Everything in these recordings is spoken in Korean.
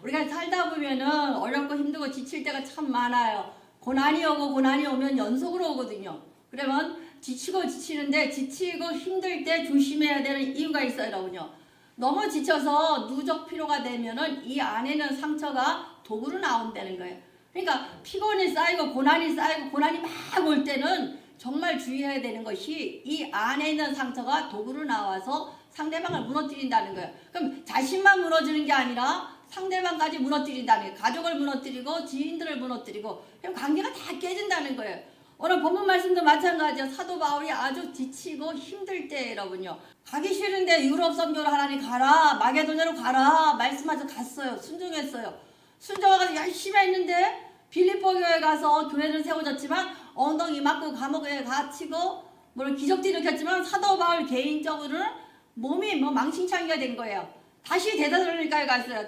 우리가 살다 보면은 어렵고 힘들고 지칠 때가 참 많아요. 고난이 오고 고난이 오면 연속으로 오거든요. 그러면 지치고 지치는데 지치고 힘들 때 조심해야 되는 이유가 있어요, 여러분요. 너무 지쳐서 누적 피로가 되면은 이 안에는 상처가 독으로 나온다는 거예요. 그러니까 피곤이 쌓이고 고난이 막 올 때는 정말 주의해야 되는 것이 이 안에 있는 상처가 독으로 나와서 상대방을 무너뜨린다는 거예요. 그럼 자신만 무너지는 게 아니라 상대방까지 무너뜨린다는 거예요. 가족을 무너뜨리고 지인들을 무너뜨리고 그럼 관계가 다 깨진다는 거예요. 오늘 본문 말씀도 마찬가지예요. 사도 바울이 아주 지치고 힘들 때 여러분요. 가기 싫은데 유럽 선교를 하라니 가라. 마게도냐로 가라. 말씀하셔서 갔어요. 순종했어요. 순종해가지고 열심히 했는데 빌립보 교회 가서 교회는 세워졌지만 엉덩이 맞고 감옥에 갇히고 물론 기적도 일으켰지만 사도 바울 개인적으로는 몸이 망신창이가 된 거예요. 다시 데살로니가에 갔어요.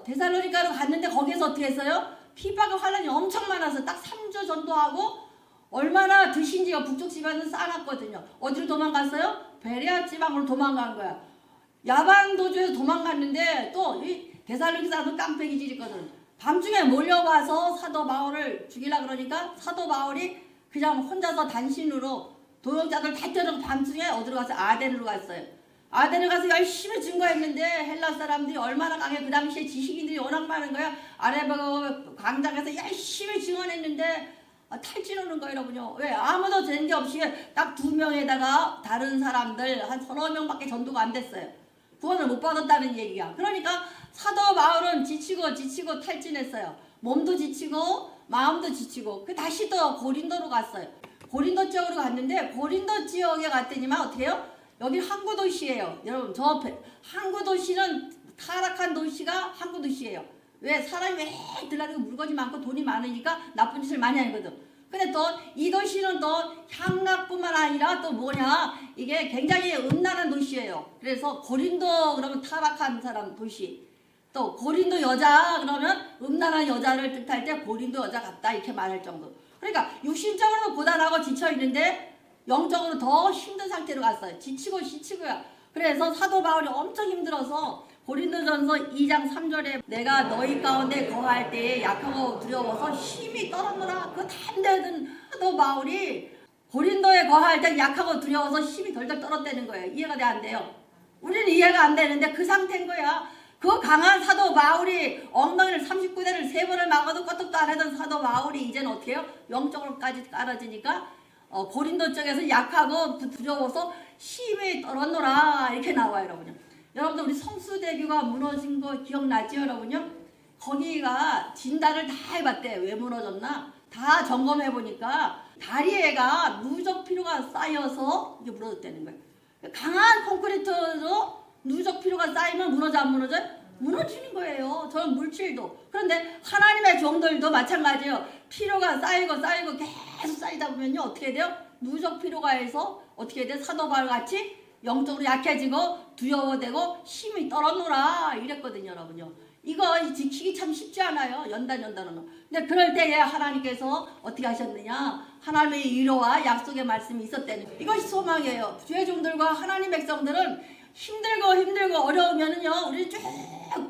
데살로니가로 갔는데 거기서 어떻게 했어요? 핍박과 환란이 엄청 많아서 딱 3주 전도하고 얼마나 드신지가 북쪽 지방에서 싸놨거든요. 어디로 도망갔어요? 베레아 지방으로 도망간 거야. 야방 도주에서 도망갔는데 또 이 데살로니가 사람은 깡패기질이거든. 밤중에 몰려와서 사도 바울을 죽이려고 그러니까 사도 바울이 그냥 혼자서 단신으로 도역자들 다 때려고 밤중에 어디로 갔어요? 아덴으로 갔어요. 아덴에 가서 열심히 증거했는데 헬라 사람들이 얼마나 강해. 그 당시에 지식인들이 워낙 많은 거야. 아레바고 광장에서 열심히 증언했는데 탈진 오는 거예요, 여러분요. 왜? 아무도 된 게 없이 딱 2명에다가 다른 사람들 한 3~4명밖에 전도가 안 됐어요. 구원을 못 받았다는 얘기야. 그러니까 사도 바울은 지치고 탈진했어요. 몸도 지치고 마음도 지치고 다시 또 고린도로 갔어요. 고린도 지역으로 갔는데 고린도 지역에 갔더니만 어떻게 해요? 여기 항구 도시예요. 여러분 항구 도시는 타락한 도시가 항구 도시예요. 왜? 사람이 왜 들라리고 물건이 많고 돈이 많으니까 나쁜 짓을 많이 하거든. 근데 또 이 도시는 또 향락뿐만 아니라 또 이게 굉장히 음란한 도시예요. 그래서 고린도 그러면 타락한 사람 도시. 또 고린도 여자 그러면 음란한 여자를 뜻할 때 고린도 여자 같다 이렇게 말할 정도. 그러니까 육신적으로도 고단하고 지쳐있는데 영적으로 더 힘든 상태로 갔어요. 지치고요. 그래서 사도 바울이 엄청 힘들어서 고린도전서 2장 3절에 내가 너희 가운데 거할 때에 약하고 두려워서 힘이 떨어져라. 그거 담대하던 사도 바울이 고린도에 거할 때 약하고 두려워서 힘이 덜덜 떨었다는 거예요. 이해가 안 돼요. 우리는 이해가 안 되는데 그 상태인 거야. 그 강한 사도 바울이 엉덩이를 39대를 3번을 막아도 껐떡도 안 하던 사도 바울이 이제는 어떻게 해요? 영적으로까지 깔아지니까 고린도 쪽에서 약하고 두려워서 힘이 떨었노라 이렇게 나와요, 여러분요. 여러분들 우리 성수대교가 무너진 거 기억나죠, 여러분요? 거기가 진단을 다 해봤대. 왜 무너졌나? 다 점검해 보니까 다리에가 누적 피로가 쌓여서 이게 무너졌다는 거예요. 강한 콘크리트로 누적 피로가 쌓이면 무너져 안 무너져요? 무너지는 거예요. 저는 물질도. 그런데 하나님의 종들도 마찬가지예요. 피로가 쌓이고 계속 쌓이다 보면요 어떻게 돼요? 누적 피로가 해서 어떻게 돼요? 사도 바울 같이 영적으로 약해지고 두려워되고 힘이 떨어노라 이랬거든요, 여러분요. 이거 지키기 참 쉽지 않아요. 연단은. 근데 그럴 때에 하나님께서 어떻게 하셨느냐? 하나님의 위로와 약속의 말씀이 있었다는 이것이 소망이에요. 주의 종들과 하나님 백성들은 힘들고 어려우면은요 우리 쭉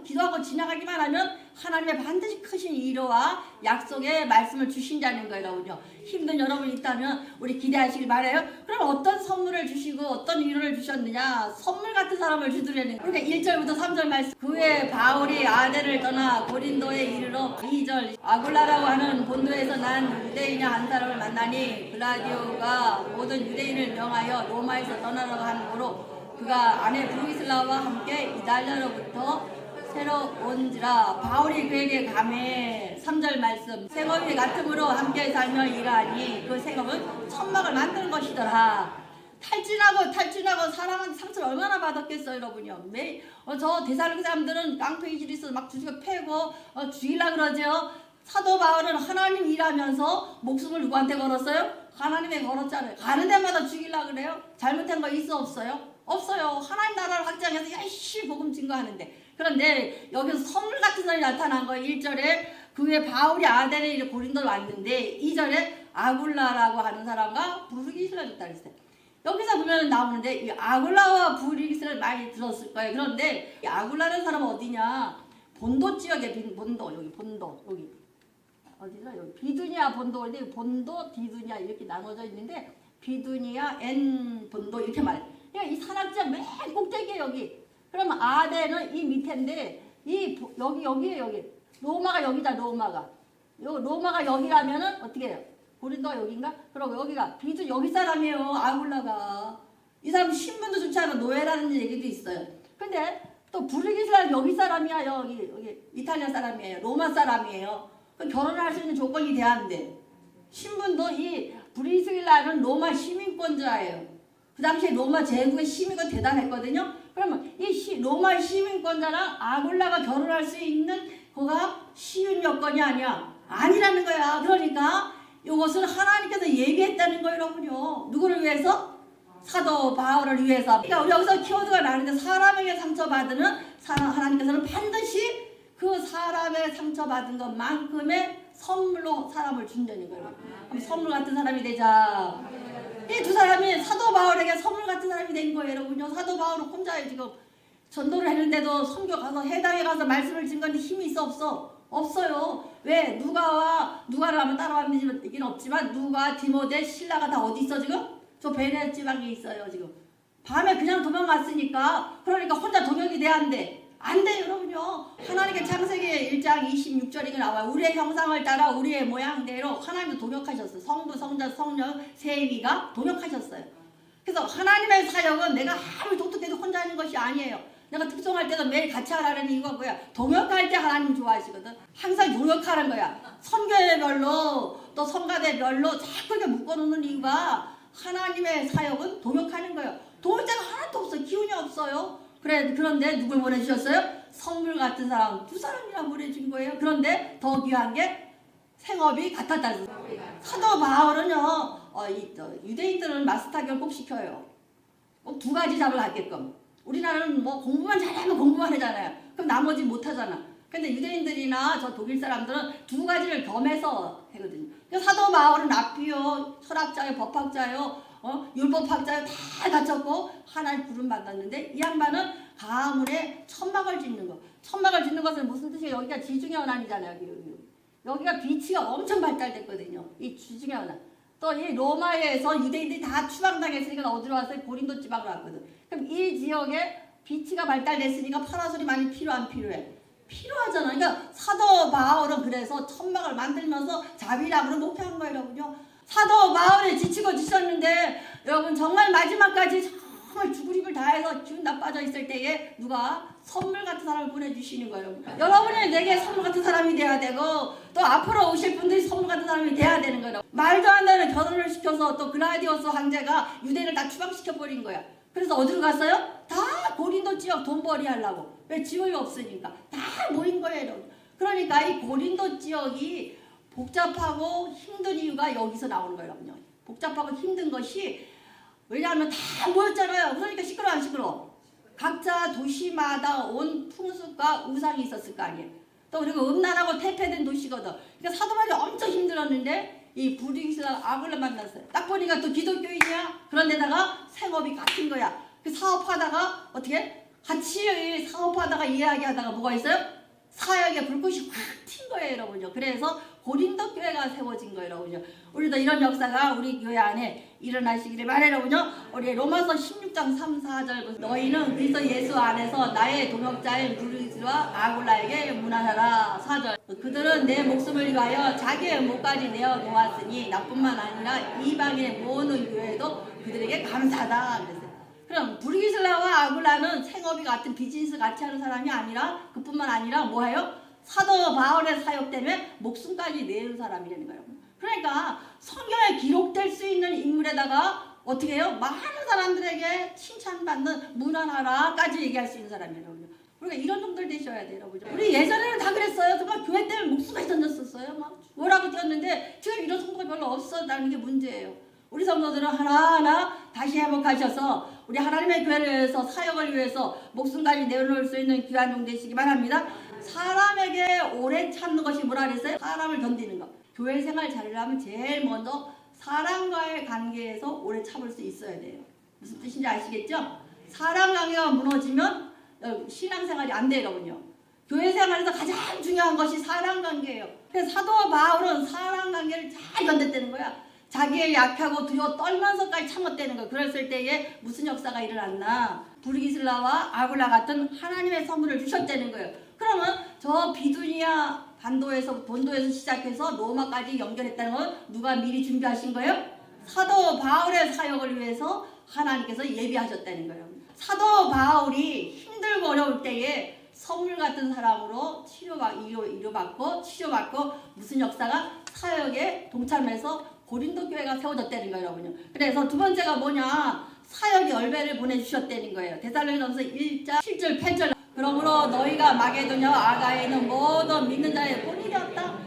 기도하고 지나가기만 하면 하나님의 반드시 크신 위로와 약속의 말씀을 주신다는 거예요, 여러분요. 힘든 여러분이 있다면 우리 기대하시길 바라요. 그럼 어떤 선물을 주시고 어떤 위로를 주셨느냐? 선물 같은 사람을 주더라는 거예요. 그러니까 1절부터 3절 말씀. 그의 바울이 아덴을 떠나 고린도에 이르러 2절 아굴라라고 하는 본도에서 난 유대인의 한 사람을 만나니 글라디오가 모든 유대인을 명하여 로마에서 떠나라고 하므로 그가 아내 브리슬라와 함께 이달리아로부터 새로 온지라. 바울이 그에게 가매 3절 말씀 생업이 같음으로 함께 살며 일하니 그 생업은 천막을 만드는 것이더라. 탈진하고 사람한테 상처를 얼마나 받았겠어요, 여러분요. 저 데살로니가 사람들은 깡패기질이 있어서 막 주식을 패고 죽이려고 그러죠. 사도 바울은 하나님 일하면서 목숨을 누구한테 걸었어요? 하나님에 걸었잖아요. 가는 데마다 죽이려고 그래요? 잘못한 거 있어 없어요? 없어요. 하나님 나라를 확장해서 열심히 복음 증거하는데. 그런데 여기서 선물 같은 사람이 나타난 거예요. 1절에 그의 바울이 아덴에 이르러 고린도에 왔는데 2절에 아굴라라고 하는 사람과 부르기스를 줬다 그랬어요. 여기서 보면 나오는데 이 아굴라와 부르기스를 많이 들었을 거예요. 그런데 이 아굴라라는 사람은 어디냐? 본도 지역에 본도 여기 본도 여기 어디서 여기 비두니아 본도인데 본도 비두니아 이렇게 나눠져 있는데 비두니아 N 본도 이렇게 말해. 그러니까 이 산악지역 맨 꼭대기에 여기. 그러면 아덴은 이 밑인데 이 여기에 여기 로마가 여기다 로마가 여기라면은 어떻게 해요? 고린도가 여긴가? 그럼 여기가 비두 여기 사람이에요. 아굴라가 이 사람 신분도 좋지 않아 노예라는 얘기도 있어요. 근데 또 부르기스라 여기 사람이야. 여기 이탈리아 사람이에요. 로마 사람이에요. 결혼할 수 있는 조건이 돼야 돼. 신분도 이 브리스길라는 로마 시민권자예요. 그 당시에 로마 제국의 시민권 대단했거든요. 그러면 이 로마 시민권자랑 아굴라가 결혼할 수 있는 그가 쉬운 여건이 아니라는 거야. 그러니까 이것은 하나님께서 예비했다는 거예요, 여러분요. 누구를 위해서? 사도 바울을 위해서. 그러니까 우리 여기서 키워드가 나는데 사람에게 상처받으는 하나님께서는 반드시 그 사람의 상처받은 것만큼의 선물로 사람을 준다는 거예요. 그럼 선물 같은 사람이 되자. 이 두 사람이 사도 바울에게 선물 같은 사람이 된 거예요, 여러분요. 사도 바울은 혼자 지금 전도를 했는데도 선교 가서 해당에 가서 말씀을 진 건데 힘이 있어 없어? 없어요. 왜? 누가를 하면 따라왔는지는 얘기는 없지만 누가 디모데 신라가 다 어디 있어 지금? 저 베네 지방에 있어요 지금. 밤에 그냥 도망갔으니까 그러니까 혼자 동역이 돼야 안 돼. 안 돼 여러분요. 하나님의 창세기 1장 26절이 나와요. 우리의 형상을 따라 우리의 모양대로 하나님도 동역하셨어요. 성부, 성자, 성령, 세위가 동역하셨어요. 그래서 하나님의 사역은 내가 아무리 독특해도 혼자 하는 것이 아니에요. 내가 특성할 때도 매일 같이 하라는 이유가 뭐야? 동역할 때 하나님 좋아하시거든. 항상 동역하는 거야. 선교회별로 또 성가대별로 자꾸 이렇게 묶어놓는 이유가 하나님의 사역은 동역하는 거예요. 동역자가 하나도 없어요. 기운이 없어요. 그런데 누굴 보내주셨어요? 선물 같은 사람 두 사람이나 보내준 거예요. 그런데 더 귀한 게 생업이 같았다. 사도 바울은요, 유대인들은 마스터교를 꼭 시켜요. 꼭 두 가지 잡을 갖게끔. 우리나라는 뭐 공부만 잘하면 공부만 하잖아요. 그럼 나머지 못 하잖아. 근데 유대인들이나 저 독일 사람들은 두 가지를 겸해서 하거든요. 그러니까 사도 바울은 랍비요, 철학자요, 법학자요, 율법학자요 다 갖췄고 하나님 부름 받았는데 이 양반은 가문에 천막을 짓는 거. 천막을 짓는 것은 무슨 뜻이에요? 여기가 지중해 연안이잖아요. 여기가 비치가 엄청 발달됐거든요. 이 지중해 연안. 또 이 로마에서 유대인들이 다 추방당했으니까 어디로 왔어요? 고린도 지방으로 왔거든. 그럼 이 지역에 비치가 발달됐으니까 파라솔이 많이 필요해? 필요하잖아. 그러니까 사도 바울은 그래서 천막을 만들면서 자비랑으로 목표한 거예요, 여러분요. 사도 바울이 지치고 지쳤는데 여러분 정말 마지막까지 정말 죽을 힘을 다해서 기운 나빠져 있을 때에 누가 선물 같은 사람을 보내주시는 거예요. 여러분이 내게 선물 같은 사람이 돼야 되고 또 앞으로 오실 분들이 선물 같은 사람이 돼야 되는 거예요. 말도 안 되는 결혼을 시켜서 또 글라디오스 황제가 유대인을 다 추방시켜버린 거야. 그래서 어디로 갔어요? 다 고린도 지역 돈벌이 하려고. 왜 지원이 없으니까. 다 모인 거예요. 그러니까 이 고린도 지역이 복잡하고 힘든 이유가 여기서 나오는 거예요. 복잡하고 힘든 것이 왜냐하면 다 모였잖아요. 그러니까 시끄러워 안 시끄러워? 각자 도시마다 온 풍습과 우상이 있었을 거 아니에요. 또 그리고 음란하고 퇴폐된 도시거든. 그러니까 사도 바울이 엄청 힘들었는데 이 브리스라 아굴라 만났어요. 딱 보니까 또 기독교인이야. 그런데다가 생업이 같은 거야. 그 사업하다가 어떻게? 같이 사업하다가 이야기하다가 뭐가 있어요? 사역에 불꽃이 확 튄 거예요, 여러분요. 그래서 고린도 교회가 세워진 거예요, 여러분요. 우리도 이런 역사가 우리 교회 안에 일어나시기를 바라요, 여러분요. 우리 로마서 16장 3, 4절 너희는 그리스도 예수 안에서 나의 동역자인 브리스와 아굴라에게 문안하라. 4절 그들은 내 목숨을 위하여 자기의 목까지 내어 놓았으니 나뿐만 아니라 이방의 모든 교회도 그들에게 감사하다. 그랬어요. 그럼 브리스라와 아굴라는 생업이 같은 비즈니스 같이 하는 사람이 아니라 그뿐만 아니라 뭐예요? 사도 바울의 사역 때문에 목숨까지 내는 사람이라는 거예요. 그러니까 성경에 기록될 수 있는 인물에다가 어떻게 해요? 많은 사람들에게 칭찬받는 문안하라까지 얘기할 수 있는 사람이에요. 그러니까 이런 정도를 되셔야 돼요, 여러분. 우리 예전에는 다 그랬어요. 정말 교회 때문에 목숨까지 던졌었어요. 막 뭐라고 뛰었는데 지금 이런 성도가 별로 없어라는 게 문제예요. 우리 성도들은 하나하나 다시 회복하셔서 우리 하나님의 교회를 위해서 사역을 위해서 목숨까지 내어놓을 수 있는 귀한 종 되시기 바랍니다. 사람에게 오래 참는 것이 뭐라 그랬어요? 사람을 견디는 것. 교회 생활 잘하려면 제일 먼저 사람과의 관계에서 오래 참을 수 있어야 돼요. 무슨 뜻인지 아시겠죠? 사람 관계가 무너지면 신앙생활이 안 돼요, 여러분요. 교회 생활에서 가장 중요한 것이 사랑 관계예요. 그래서 사도 바울은 사랑 관계를 잘 견뎠다는 거야. 자기의 약하고 두려워 떨면서까지 참았다는 거야. 그랬을 때에 무슨 역사가 일어났나? 브리기슬라와 아굴라 같은 하나님의 선물을 주셨다는 거예요. 그러면 저 비두니아 본도에서 시작해서 로마까지 연결했다는 건 누가 미리 준비하신 거예요? 사도 바울의 사역을 위해서 하나님께서 예비하셨다는 거예요. 사도 바울이 힘들고 어려울 때에 선물 같은 사람으로 치료받고 무슨 역사가 사역에 동참해서 고린도 교회가 세워졌다는 거예요, 여러분요. 그래서 두 번째가 뭐냐? 사역의 열매를 보내주셨다는 거예요. 데살로니가서 1장 7절 8절. 그러므로 너희가 마게도냐와 아가에 있는 모든 믿는 자의 본인이었다.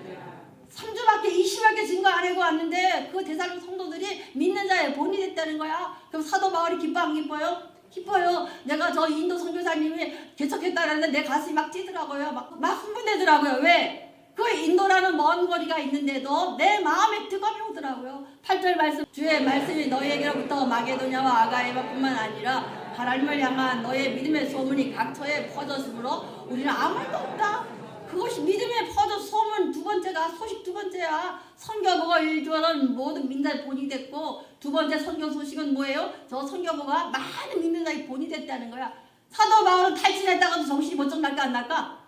3주밖에 20밖에 증거 안 하고 왔는데 그 데살로니가 성도들이 믿는 자의 본이 됐다는 거야. 그럼 사도 바울이 기뻐 안 기뻐요? 기뻐요. 내가 저 인도 선교사님이 개척했다는데 내 가슴이 막 찌더라고요. 막 흥분되더라고요. 왜? 그 인도라는 먼 거리가 있는데도 내 마음에 뜨거움이 오더라고요. 8절 말씀, 주의 말씀이 너희에게로부터 마게도냐와 아가이바뿐만 아니라 하나님을 향한 너의 믿음의 소문이 각처에 퍼졌으므로 우리는 아무 말도 없다. 그것이 믿음에 퍼져 소문 두 번째가 소식 두 번째야. 선교보가 일조하는 모든 민자의 본이 됐고 두 번째 선교 소식은 뭐예요? 저 선교보가 많은 믿는 자의 본이 됐다는 거야. 사도 바울은 탈진했다가도 정신이 번쩍 날까 안 날까?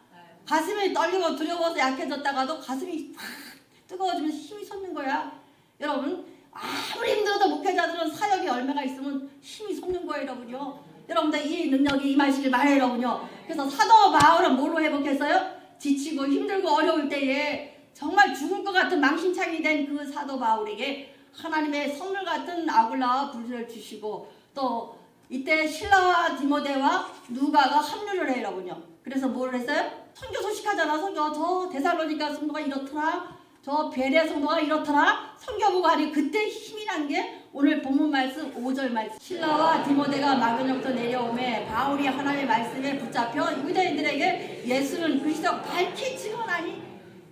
가슴이 떨리고 두려워서 약해졌다가도 가슴이 확 뜨거워지면서 힘이 솟는 거야. 여러분 아무리 힘들어도 목회자들은 사역의 열매가 있으면 힘이 솟는 거예요, 여러분요. 여러분들 이 능력이 임하시길 바래요, 여러분요. 그래서 사도 바울은 뭘로 회복했어요? 지치고 힘들고 어려울 때에 정말 죽을 것 같은 망신창이 된 그 사도 바울에게 하나님의 선물 같은 아굴라와 불을 주시고 또 이때 실라와 디모데와 누가가 합류를 해요, 여러분요. 그래서 뭘 했어요? 선교 소식하잖아. 선교 저 데살로니가 성도가 이렇더라. 저 베레 성도가 이렇더라. 선교 보고 하니 그때 힘이 난 게 오늘 본문 말씀 5절 말씀. 실라와 디모데가 마게도냐부터 내려오매 바울이 하나님의 말씀에 붙잡혀 유대인들에게 예수는 그리스도 밝히 증언하니.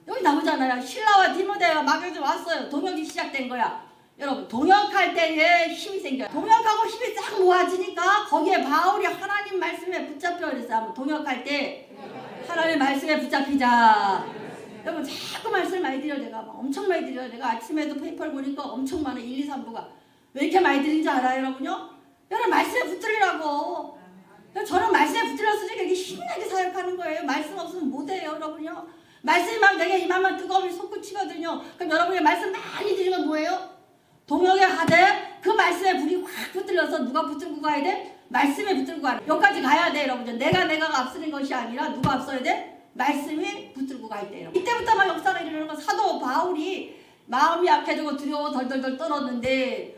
여기 나오잖아요. 실라와 디모데가 마게도냐 왔어요. 동역이 시작된 거야. 여러분 동역할 때에 힘이 생겨요. 동역하고 힘이 쫙 모아지니까 거기에 바울이 하나님 말씀에 붙잡혀 그랬어요. 한번 동역할 때 하나님 말씀에 붙잡히자. 여러분 자꾸 말씀을 많이 드려요. 내가 엄청 많이 드려요. 내가 아침에도 페이퍼를 보니까 엄청 많아요. 1, 2, 3부가. 왜 이렇게 많이 드린지 알아요, 여러분요? 여러분 말씀에 붙들리라고. 저는 말씀에 붙들렸으니까 이렇게 힘나게 사역하는 거예요. 말씀 없으면 못해요, 여러분요. 말씀이 막 내게 이만만 뜨거움이 솟구치거든요. 그럼 여러분이 말씀 많이 드리면 뭐예요? 동역에 하되 그 말씀에 불이 확 붙들려서 누가 붙들고 가야 돼? 말씀에 붙들고 가야 돼. 여기까지 가야 돼, 여러분들. 내가 앞서는 것이 아니라 누가 앞서야 돼? 말씀이 붙들고 갈 때요. 이때부터 막 역사가 일어나는 건 사도 바울이 마음이 약해지고 두려워 덜덜덜 떨었는데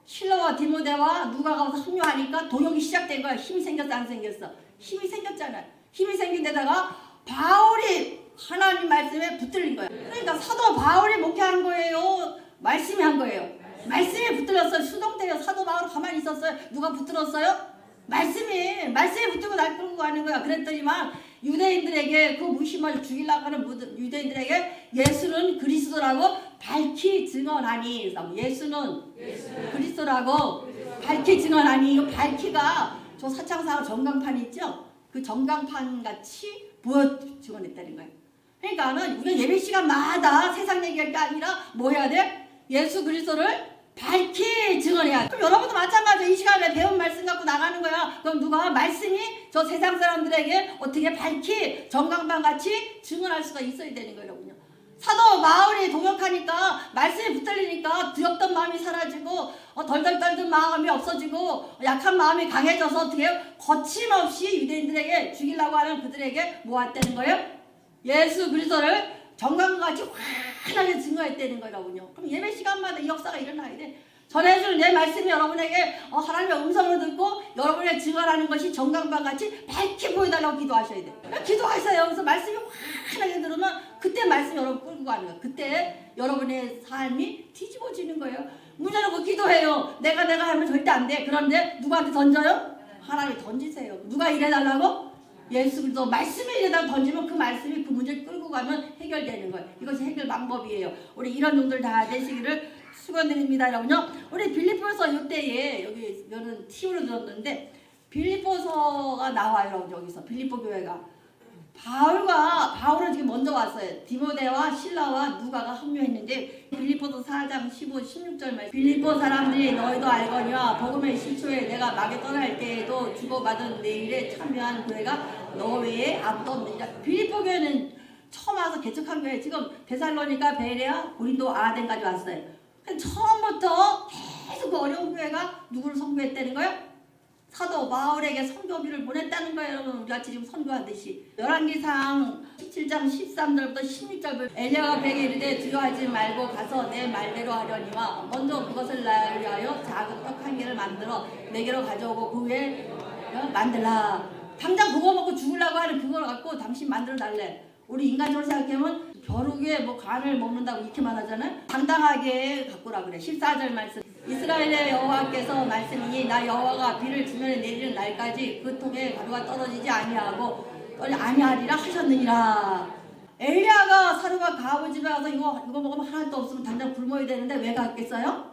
실라와 디모데와 누가가 와서 합류하니까 동역이 시작된 거야. 힘이 생겼어 안 생겼어? 힘이 생겼잖아요. 힘이 생긴 데다가 바울이 하나님 말씀에 붙들린 거예요. 그러니까 사도 바울이 목회한 거예요. 말씀이 한 거예요. 말씀에 붙들렸어요. 수동태요. 사도 바울 가만히 있었어요. 누가 붙들었어요? 말씀에 붙들고 날 끌고 가는 거야. 그랬더니만 유대인들에게 그 무심을 죽이려고 하는 유대인들에게 예수는 그리스도라고 밝히 증언하니. 예수는 그리스도라고 밝히 증언하니. 이 밝히가 저 사창사 전광판 있죠? 그 전광판 같이 보여 증언했다는 거예요. 그러니까는 우리가 예배 시간마다 세상 얘기할 게 아니라 뭐 해야 돼? 예수 그리스도를 밝히 증언해야 돼. 그럼 여러분도 마찬가지로 이 시간에 배운 말씀 갖고 나가는 거야. 그럼 누가 말씀이 저 세상 사람들에게 어떻게 밝히 전광판 같이 증언할 수가 있어야 되는 거예요, 여러분요. 사도 바울이 동역하니까 말씀에 붙들리니까 두렵던 마음이 사라지고 덜덜 떨던 마음이 없어지고 약한 마음이 강해져서 어떻게 해요? 거침없이 유대인들에게 죽이려고 하는 그들에게 모았다는 거예요. 예수 그리스도를 정강같이 환하게 증거했다는 거라군요. 그럼 예배 시간마다 이 역사가 일어나야 돼. 전해주는 내 말씀이 여러분에게 하나님의 음성을 듣고 여러분에게 증언하는 것이 정강판같이 밝게 보여달라고 기도하셔야 돼. 기도하세요. 그래서 말씀이 환하게 들으면 그때 말씀이 여러분 끌고 가는 거예요. 그때 여러분의 삶이 뒤집어지는 거예요. 문 열고 기도해요. 내가 하면 절대 안 돼. 그런데 누구한테 던져요? 하나님이 던지세요. 누가 일해달라고? 예수 그리스도 말씀에 이래다 던지면 그 말씀이 그 문제를 끌고 가면 해결되는 거예요. 이것이 해결 방법이에요. 우리 이런 놈들 다 되시기를 축원드립니다, 여러분요. 우리 빌립보서 이때에 여기 저는 티오로 들었는데 빌립보서가 나와요, 여러분. 여기서 빌립보 교회가 바울은 지금 먼저 왔어요. 디모데와 실라와 누가가 합류했는데 빌립보서 4장 15, 16절 말씀. 빌립보 사람들이 너희도 알거니와 복음의 시초에 내가 막에 떠날 때에도 주고받은 내 일에 참여한 교회가 너 외에 아무도 없느니라. 빌립보 교회는 처음 와서 개척한 교회. 지금 데살로니가, 베레아, 고린도, 아덴까지 왔어요. 처음부터 계속 그 어려운 교회가 누구를 선교했다는 거예요? 사도 바울에게 선교비를 보냈다는 거예요. 여러분, 우리 같이 지금 선교하듯이. 열왕기상 17장 13절부터 16절. 엘리야가 베게 이르되 두려워하지 말고 가서 내 말대로 하려니와 먼저 그것을 나를 위하여 작은 떡 한 개를 만들어 내게로 가져오고 그 위에 만들라. 당장 그거 먹고 죽으려고 하는 그걸 갖고 당신 만들어 달래. 우리 인간적으로 생각하면 벼룩에 뭐 간을 먹는다고 이렇게만 하잖아요. 당당하게 갖고라 그래. 14절 말씀. 이스라엘의 여호와께서 말씀이니 나 여호와가 비를 주면에 내리는 날까지 그 통에 가루가 떨어지지 아니하리라 하셨느니라. 엘리야가 사르밧 가브 집에 가서 이거 먹으면 하나도 없으면 당장 굶어야 되는데 왜 갔겠어요?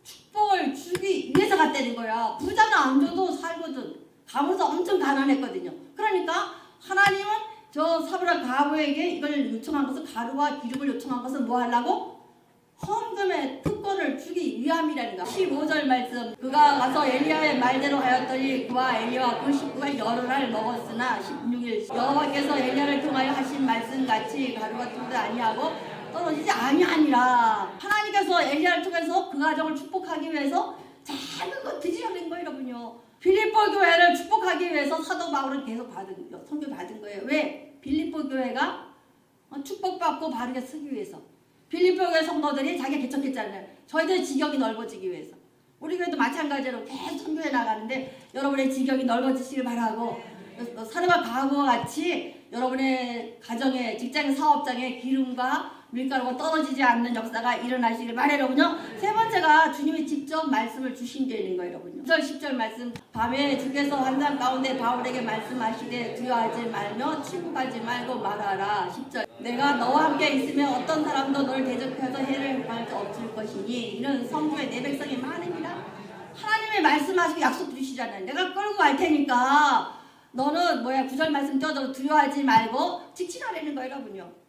축복을 주기 위해서 갔다는 거야. 부자는 안 줘도 살거든. 가면서 엄청 가난했거든요. 그러니까 하나님은 저 사르밧 가브에게 이걸 요청한 것은, 가루와 기름을 요청한 것은 뭐 하려고? 헌금의 특권을 주기 위함이라는 거. 15절 말씀. 그가 가서 엘리야의 말대로 하였더니 그와 엘리야와 그 식구가 열흘 먹었으나 16일 여호와께서 엘리야를 통하여 하신 말씀같이 가루가 떨어지지 아니하고 떨어지지 아니하니라. 하나님께서 엘리야를 통해서 그 가정을 축복하기 위해서 작은 거 드리려는 거예요, 여러분요. 빌립보 교회를 축복하기 위해서 사도 바울은 계속 선교 받은 거예요. 왜? 빌립보 교회가 축복받고 바르게 쓰기 위해서. 빌립보 교회 성도들이 자기가 개척했잖아요. 저희들 지경이 넓어지기 위해서. 우리 교회도 마찬가지로 계속 선교해 나가는데 여러분의 지경이 넓어지시길 바라고, 사르밧 가브와 같이 여러분의 가정에, 직장, 사업장에 기름과 밀가루가 떨어지지 않는 역사가 일어나시길 바라요, 여러분요. 세 번째가 주님이 직접 말씀을 주신 게 있는 거예요, 여러분요. 9절 10절 말씀. 밤에 주께서 환상 가운데 바울에게 말씀하시되 두려워하지 말며 침묵하지 말고 말하라. 10절. 내가 너와 함께 있으면 어떤 사람도 너를 대적해서 해를 행할 수 없을 것이니 이런 성부에 내 백성이 많으니라. 하나님의 말씀하시고 약속 주시잖아요. 내가 끌고 갈 테니까 너는 9절 말씀 떼어도 두려워하지 말고 직진하라는 거예요, 여러분요.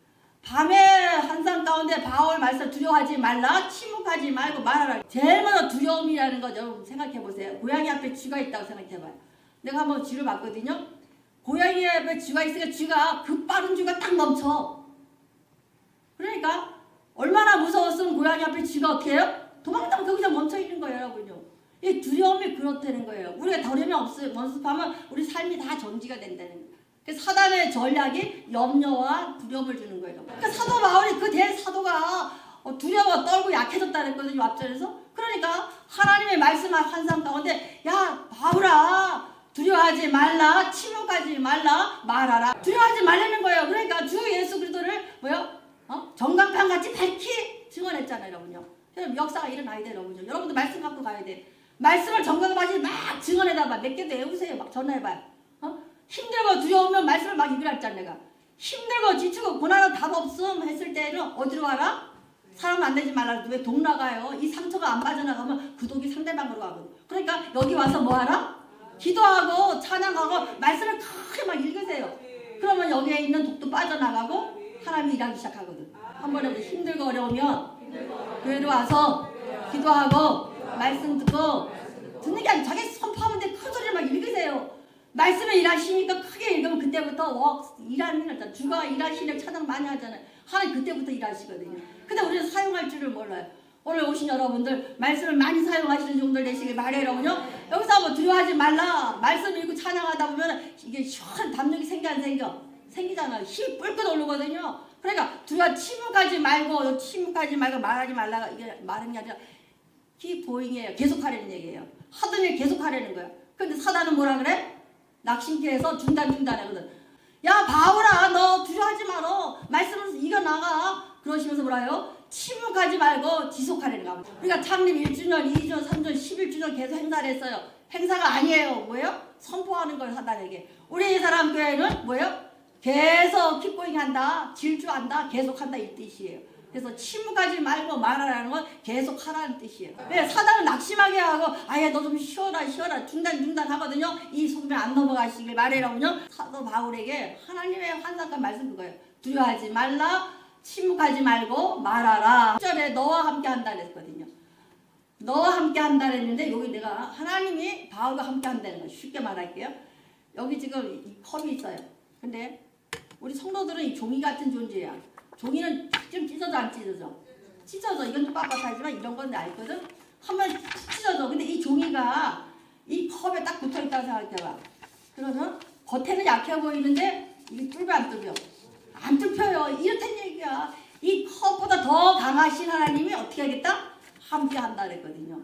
밤에 환상 가운데 바울 말씀 두려워하지 말라, 침묵하지 말고 말하라. 제일 먼저 두려움이라는 거 여러분 생각해 보세요. 고양이 앞에 쥐가 있다고 생각해 봐요. 내가 한번 쥐를 봤거든요. 고양이 앞에 쥐가 있으니까 쥐가 빠른 쥐가 딱 멈춰. 그러니까 얼마나 무서웠으면 고양이 앞에 쥐가 어떻게 해요? 도망다면 거기서 멈춰 있는 거예요, 여러분요. 이 두려움이 그렇다는 거예요. 우리가 더림이 없어요. 연습하면 우리 삶이 다 정지가 된다는 거예요. 사단의 전략이 염려와 두려움을 주는 거예요. 그러니까 사도 바울이 그 대사도가 두려워 떨고 약해졌다 그랬거든요, 앞절에서. 그러니까 하나님의 말씀한 환상 가운데 야 바울아 두려워하지 말라, 침묵하지 말라, 말하라. 두려워하지 말라는 거예요. 그러니까 주 예수 그리스도를 전광판같이 밝히 증언했잖아요, 여러분요. 역사가 일어나야 돼요, 여러분요. 여러분도 말씀 갖고 가야 돼. 말씀을 전광판같이 막 증언해다 봐. 몇 개도 외우세요. 막 전화해봐요. 힘들고 두려우면 말씀을 막 읽으랬잖아. 내가 힘들고 지치고 고난은 답 없음 했을 때는 어디로 가라? 사람 만나지 말라. 왜 독 나가요? 이 상처가 안 빠져나가면 그 독이 상대방으로 가거든. 그러니까 여기 와서 뭐 하라? 기도하고 찬양하고 말씀을 크게 막 읽으세요. 그러면 여기에 있는 독도 빠져나가고 하나님이 일하기 시작하거든. 한 번에 힘들고 어려우면 교회로 와서 기도하고 말씀 듣고 듣는 게 아니라 자기 선포하면 돼. 큰 소리를 막 읽으세요. 말씀을 일하시니까 크게 읽으면 그때부터 일하는 일 있잖아. 주가 일하시는 찬양 많이 하잖아요. 하나님 그때부터 일하시거든요. 근데 우리는 사용할 줄을 몰라요. 오늘 오신 여러분들 말씀을 많이 사용하시는 종들 되시길 바래요, 여러분요. 여기서 뭐 두려워하지 말라. 말씀 읽고 찬양하다 보면 이게 시원한 담력이 생겨 안 생겨? 생기잖아요. 힘이 뿔끝 오르거든요. 그러니까 침묵하지 말고 말하지 말라. 이게 말하는 게 아니라 키보잉이에요. 계속하라는 얘기예요. 하던 일 계속하라는 거야. 근데 사단은 뭐라 그래? 낙심케 해서 중단하거든. 야 바울아 너 두려워하지 마라. 말씀을 이겨나가. 그러시면서 뭐라요? 침묵하지 말고 지속하라는 거야. 우리가 창립 1주년, 2주년, 3주년, 11주년 계속 행사를 했어요. 행사가 아니에요. 뭐예요? 선포하는 거예요, 사단에게. 우리 사람교회는 뭐예요? 계속 킵고잉 한다, 질주한다, 계속한다 이 뜻이에요. 그래서 침묵하지 말고 말하라는 건 계속 하라는 뜻이에요. 왜 사단은 낙심하게 하고 아예 너 좀 쉬어라 중단 하거든요. 이 소금에 안 넘어가시길 바래라고요. 사도 바울에게 하나님의 환상과 말씀 그거예요. 두려워하지 말라, 침묵하지 말고 말하라. 1절에 너와 함께 한다 그랬거든요. 너와 함께 한다 그랬는데 여기 내가 하나님이 바울과 함께 한다는 거예요. 쉽게 말할게요. 여기 지금 이 컵이 있어요. 근데 우리 성도들은 이 종이 같은 존재야. 종이는 좀 찢어져 안 찢어져? 찢어져. 이건 좀 빳빳하지만 이런 건 알거든? 하면 찢어져. 근데 이 종이가 이 컵에 딱 붙어있다고 생각해봐. 그러면 겉에는 약해 보이는데 이게 뚫려 안 뚫려? 안 뚫혀요. 이렇단 얘기야. 이 컵보다 더 강하신 하나님이 어떻게 하겠다? 함께 한다 그랬거든요.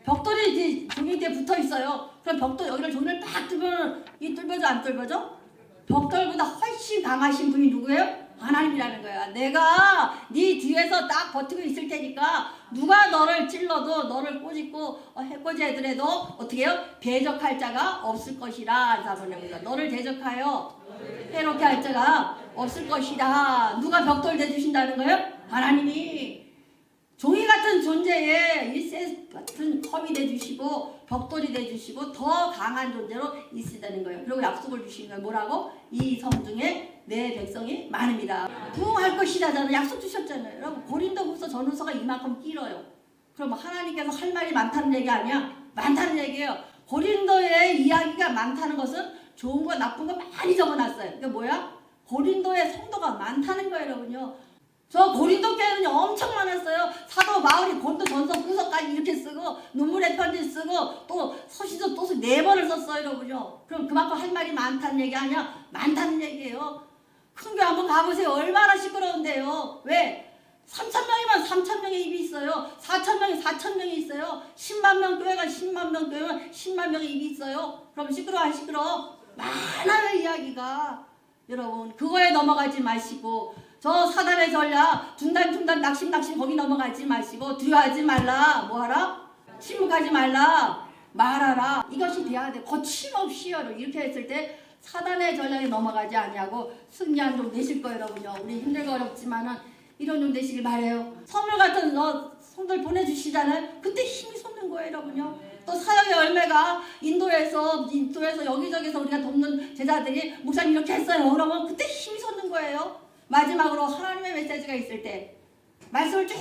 벽돌이 이제 종이 뒤에 붙어 있어요. 그럼 벽돌 여기를 종이를 딱 뚫으면 이 뚫려져 안 뚫려져? 벽돌보다 훨씬 강하신 분이 누구예요? 하나님이라는 거야. 내가 네 뒤에서 딱 버티고 있을 테니까 누가 너를 찔러도 너를 꼬집고 해코지 해더라도 어떻게 해요? 대적할 자가 없을 것이라. 자본입니다. 너를 대적하여 해롭게 할 자가 없을 것이다. 누가 벽돌 대주신다는 거예요? 하나님이. 종이 같은 존재에 일세 같은 컵이 돼주시고 벽돌이 돼주시고 더 강한 존재로 있으다는 거예요. 그리고 약속을 주신 거예요. 뭐라고? 이 성 중에 내 백성이 많습니다. 부흥할 것이라잖아요. 약속 주셨잖아요. 여러분 고린도후서 전후서가 이만큼 길어요. 그럼 하나님께서 할 말이 많다는 얘기 아니야? 많다는 얘기예요. 고린도의 이야기가 많다는 것은 좋은 거 나쁜 거 많이 적어놨어요. 그게 뭐야? 고린도의 성도가 많다는 거예요, 여러분요. 저 고린도 교회는 엄청 많았어요. 사도 바울이 고린도 전서 후서까지 이렇게 쓰고 눈물의 편지 쓰고 또 서시도 또 4번을 썼어요, 여러분요. 그럼 그만큼 할 말이 많다는 얘기 아니야? 많다는 얘기예요. 큰 교회 한번 가보세요. 얼마나 시끄러운데요. 왜? 3,000명이면 3,000명의 입이 있어요. 4,000명이 4,000명이 있어요. 10만 명 교회가 10만 명 교회면 10만 명의 입이 있어요. 그럼 시끄러워 안 시끄러워? 많아요, 이야기가. 여러분 그거에 넘어가지 마시고 저 사단의 전략 중단 낙심 거기 넘어가지 마시고 두려워하지 말라. 뭐하라? 침묵하지 말라. 말하라. 이것이 돼야 돼. 거침없이요. 이렇게 했을 때 사단의 전략에 넘어가지 않냐고 승리한 종 되실 거예요, 여러분요. 우리 힘들고 어렵지만은 이런 종 되시길 바래요. 선물 같은 손들 보내주시잖아요. 그때 힘이 솟는 거예요, 여러분요. 또 사역의 열매가 인도에서 여기저기서 우리가 돕는 제자들이 목사님 이렇게 했어요. 그러면 그때 힘이 솟는 거예요. 마지막으로 하나님의 메시지가 있을 때 말씀을 쭉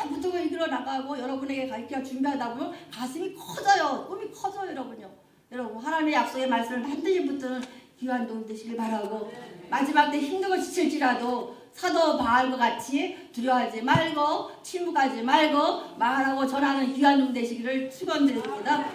붙들고 이끌어 나가고 여러분에게 가르쳐 준비하다 보면 가슴이 커져요. 꿈이 커져요, 여러분요. 여러분 하나님의 약속의 말씀을 반드시 붙드는 귀한 종 되시길 바라고 마지막 때 힘들고 지칠지라도 사도 바울과 같이 두려워하지 말고 침묵하지 말고 말하고 전하는 귀한 종 되시기를 축원드립니다.